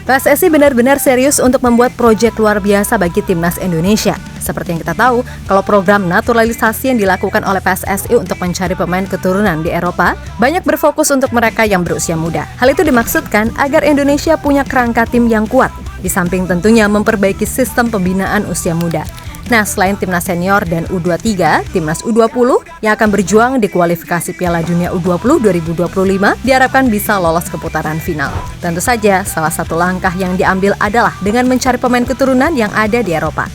PSSI benar-benar serius untuk membuat proyek luar biasa bagi timnas Indonesia. Seperti yang kita tahu, kalau program naturalisasi yang dilakukan oleh PSSI untuk mencari pemain keturunan di Eropa, banyak berfokus untuk mereka yang berusia muda. Hal itu dimaksudkan agar Indonesia punya kerangka tim yang kuat, di samping tentunya memperbaiki sistem pembinaan usia muda. Nah, selain timnas senior dan U23, timnas U20 yang akan berjuang di kualifikasi Piala Dunia U20 2025 diharapkan bisa lolos ke putaran final. Tentu saja, salah satu langkah yang diambil adalah dengan mencari pemain keturunan yang ada di Eropa.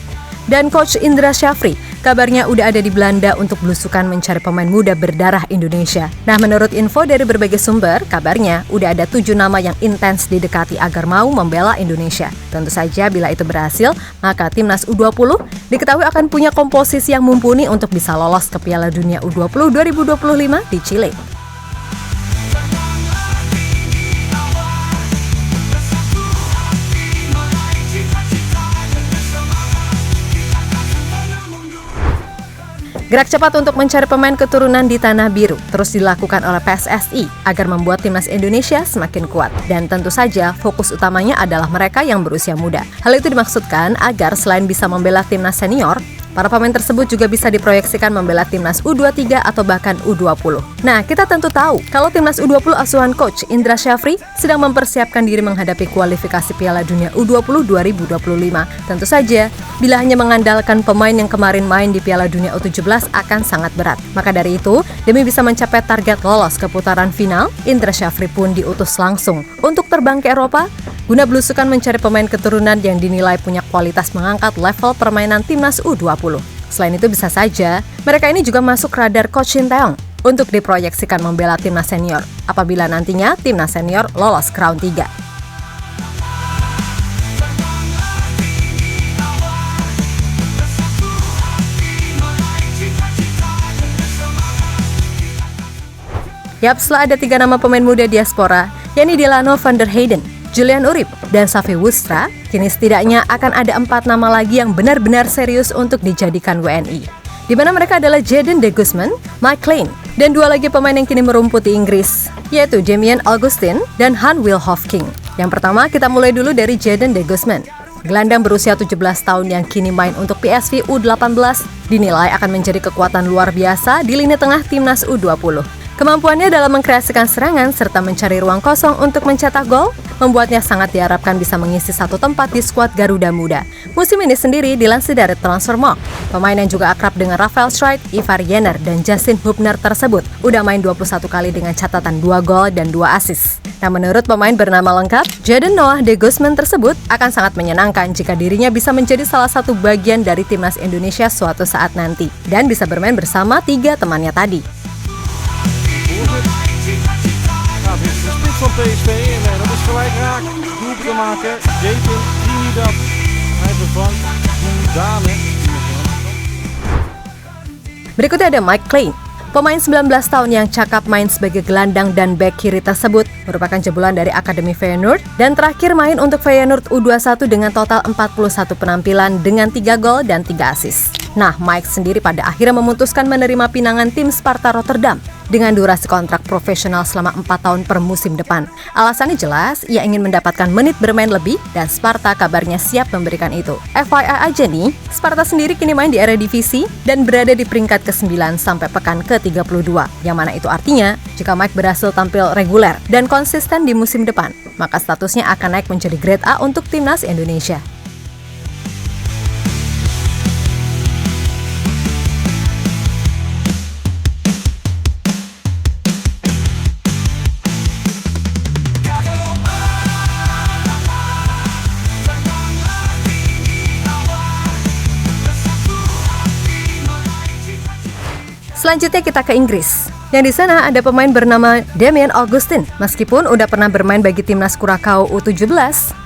Dan Coach Indra Syafri kabarnya udah ada di Belanda untuk belusukan mencari pemain muda berdarah Indonesia. Nah, menurut info dari berbagai sumber, kabarnya udah ada 7 nama yang intens didekati agar mau membela Indonesia. Tentu saja bila itu berhasil, maka timnas U20 diketahui akan punya komposisi yang mumpuni untuk bisa lolos ke Piala Dunia U20 2025 di Chile. Gerak cepat untuk mencari pemain keturunan di Tanah Biru terus dilakukan oleh PSSI agar membuat timnas Indonesia semakin kuat. Dan tentu saja fokus utamanya adalah mereka yang berusia muda. Hal itu dimaksudkan agar selain bisa membela timnas senior, para pemain tersebut juga bisa diproyeksikan membela timnas U23 atau bahkan U20. Nah, kita tentu tahu kalau timnas U20 asuhan Coach Indra Syafri sedang mempersiapkan diri menghadapi kualifikasi Piala Dunia U20 2025. Tentu saja, bila hanya mengandalkan pemain yang kemarin main di Piala Dunia U17 akan sangat berat. Maka dari itu, demi bisa mencapai target lolos ke putaran final, Indra Syafri pun diutus langsung untuk terbang ke Eropa guna belusukan mencari pemain keturunan yang dinilai punya kualitas mengangkat level permainan timnas U20. Selain itu bisa saja, mereka ini juga masuk radar Coach Shin Tae-yong untuk diproyeksikan membela timnas senior apabila nantinya timnas senior lolos ke round 3. Yap, setelah ada 3 nama pemain muda diaspora, yakni Delano van der Heyden, Julian Urip, dan Safi Woestra, kini setidaknya akan ada 4 nama lagi yang benar-benar serius untuk dijadikan WNI. Di mana mereka adalah Jadon De Guzman, Mike Klein, dan 2 lagi pemain yang kini merumput di Inggris, yaitu Damian Augustin dan Han Will Hofking. Yang pertama, kita mulai dulu dari Jadon De Guzman. Gelandang berusia 17 tahun yang kini main untuk PSV U18 dinilai akan menjadi kekuatan luar biasa di lini tengah timnas U20. Kemampuannya dalam mengkreasikan serangan serta mencari ruang kosong untuk mencetak gol membuatnya sangat diharapkan bisa mengisi satu tempat di skuad Garuda Muda. Musim ini sendiri dilansir dari Transfermarkt, pemain yang juga akrab dengan Rafael Schreiber, Ivar Jenner, dan Justin Hubner tersebut udah main 21 kali dengan catatan 2 gol dan 2 assist. Nah, menurut pemain bernama lengkap, Jadon Noah De Guzman tersebut akan sangat menyenangkan jika dirinya bisa menjadi salah satu bagian dari timnas Indonesia suatu saat nanti dan bisa bermain bersama 3 temannya tadi. Van PSV en dat is gelijk raak. Doelpunt te maken. Jadon Trinidad. Hij vervangt Dane. Berikutnya ada Mike Klein. Pemain 19 tahun yang cakap main sebagai gelandang dan bek kiri tersebut merupakan jebolan dari Akademi Feyenoord dan terakhir main untuk Feyenoord U21 dengan total 41 penampilan dengan 3 gol dan 3 assist. Nah, Mike sendiri pada akhirnya memutuskan menerima pinangan tim Sparta Rotterdam dengan durasi kontrak profesional selama 4 tahun per musim depan. Alasannya jelas, ia ingin mendapatkan menit bermain lebih dan Sparta kabarnya siap memberikan itu. FYI aja nih, Sparta sendiri kini main di Eredivisie dan berada di peringkat ke-9 sampai pekan ke-32. Yang mana itu artinya, jika Mike berhasil tampil reguler dan konsisten di musim depan, maka statusnya akan naik menjadi grade A untuk timnas Indonesia. Selanjutnya kita ke Inggris. Yang di sana ada pemain bernama Damian Augustin. Meskipun udah pernah bermain bagi timnas Curaçao U17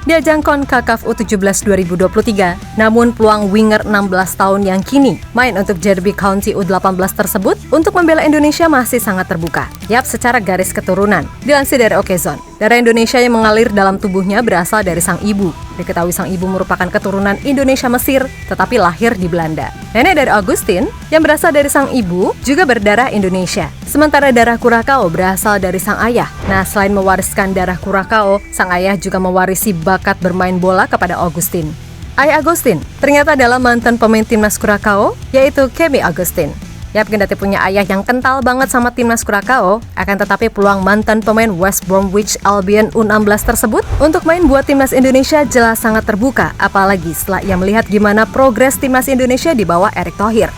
di ajang CONCACAF U17 2023, namun peluang winger 16 tahun yang kini main untuk Derby County U18 tersebut untuk membela Indonesia masih sangat terbuka. Yap, secara garis keturunan. Dilansir dari Okezone, Darah Indonesia yang mengalir dalam tubuhnya berasal dari sang ibu. Diketahui sang ibu merupakan keturunan Indonesia Mesir, tetapi lahir di Belanda. Nenek dari Augustin, yang berasal dari sang ibu, juga berdarah Indonesia. Sementara darah Curaçao berasal dari sang ayah. Nah, selain mewariskan darah Curaçao, sang ayah juga mewarisi bakat bermain bola kepada Augustin. Ayah Augustin ternyata adalah mantan pemain timnas Curaçao, yaitu Kemi Augustin. Yap, kendati punya ayah yang kental banget sama timnas Curaçao, akan tetapi peluang mantan pemain West Bromwich Albion U16 tersebut untuk main buat timnas Indonesia jelas sangat terbuka, apalagi setelah ia melihat gimana progres timnas Indonesia di bawah Erick Thohir.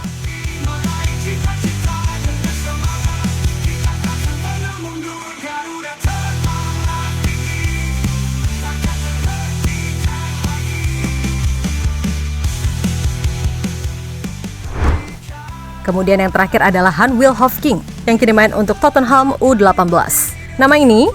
Kemudian yang terakhir adalah Han Will Hofking yang kini main untuk Tottenham U18. Nama ini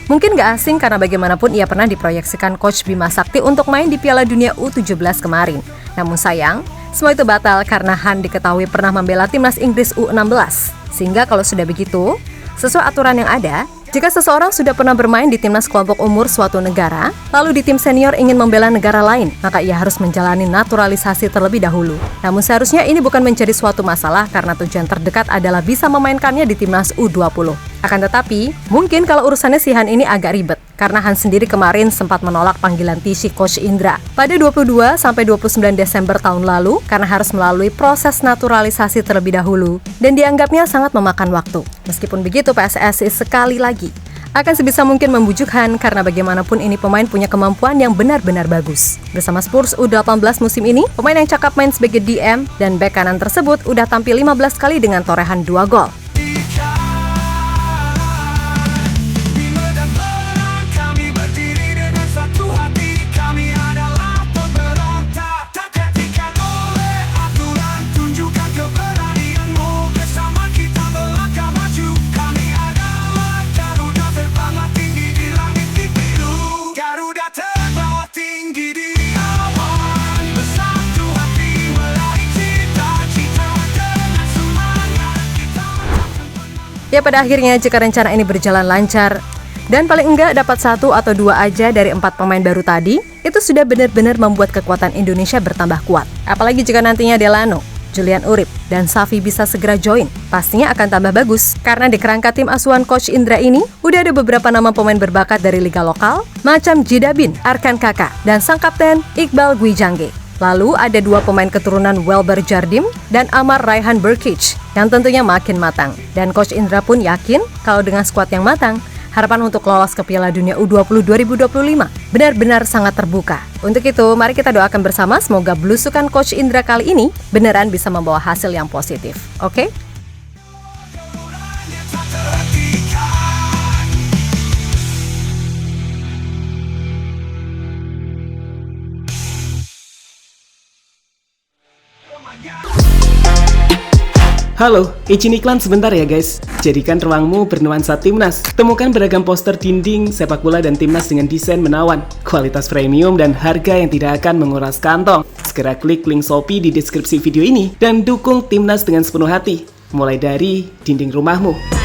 mungkin gak asing karena bagaimanapun ia pernah diproyeksikan Coach Bima Sakti untuk main di Piala Dunia U17 kemarin. Namun sayang, semua itu batal karena Han diketahui pernah membela timnas Inggris U16. Sehingga kalau sudah begitu, sesuai aturan yang ada, jika seseorang sudah pernah bermain di timnas kelompok umur suatu negara, lalu di tim senior ingin membela negara lain, maka ia harus menjalani naturalisasi terlebih dahulu. Namun seharusnya ini bukan menjadi suatu masalah karena tujuan terdekat adalah bisa memainkannya di timnas U20. Akan tetapi, mungkin kalau urusannya si Han ini agak ribet, karena Han sendiri kemarin sempat menolak panggilan TC Coach Indra pada 22-29 Desember tahun lalu karena harus melalui proses naturalisasi terlebih dahulu dan dianggapnya sangat memakan waktu. Meskipun begitu, PSSI sekali lagi akan sebisa mungkin membujuk Han karena bagaimanapun ini pemain punya kemampuan yang benar-benar bagus. Bersama Spurs U18 musim ini, pemain yang cakap main sebagai DM dan bek kanan tersebut udah tampil 15 kali dengan torehan 2 gol. Ya, pada akhirnya jika rencana ini berjalan lancar dan paling enggak dapat 1 atau 2 aja dari 4 pemain baru tadi, itu sudah benar-benar membuat kekuatan Indonesia bertambah kuat. Apalagi jika nantinya Delano, Julian Urip, dan Safi bisa segera join, pastinya akan tambah bagus. Karena di kerangka tim asuhan Coach Indra ini, udah ada beberapa nama pemain berbakat dari liga lokal, macam Jidabin, Arkan Kaka, dan sang kapten Iqbal Gwijangge. Lalu ada 2 pemain keturunan Welber Jardim dan Amar Raihan Burkic yang tentunya makin matang. Dan Coach Indra pun yakin kalau dengan skuad yang matang, harapan untuk lolos ke Piala Dunia U20 2025 benar-benar sangat terbuka. Untuk itu, mari kita doakan bersama semoga belusukan Coach Indra kali ini beneran bisa membawa hasil yang positif. Oke? Halo, izin iklan sebentar ya guys. Jadikan ruangmu bernuansa timnas. Temukan beragam poster dinding, sepak bola dan timnas dengan desain menawan, kualitas premium dan harga yang tidak akan menguras kantong. Segera klik link Shopee di deskripsi video ini dan dukung timnas dengan sepenuh hati. Mulai dari dinding rumahmu.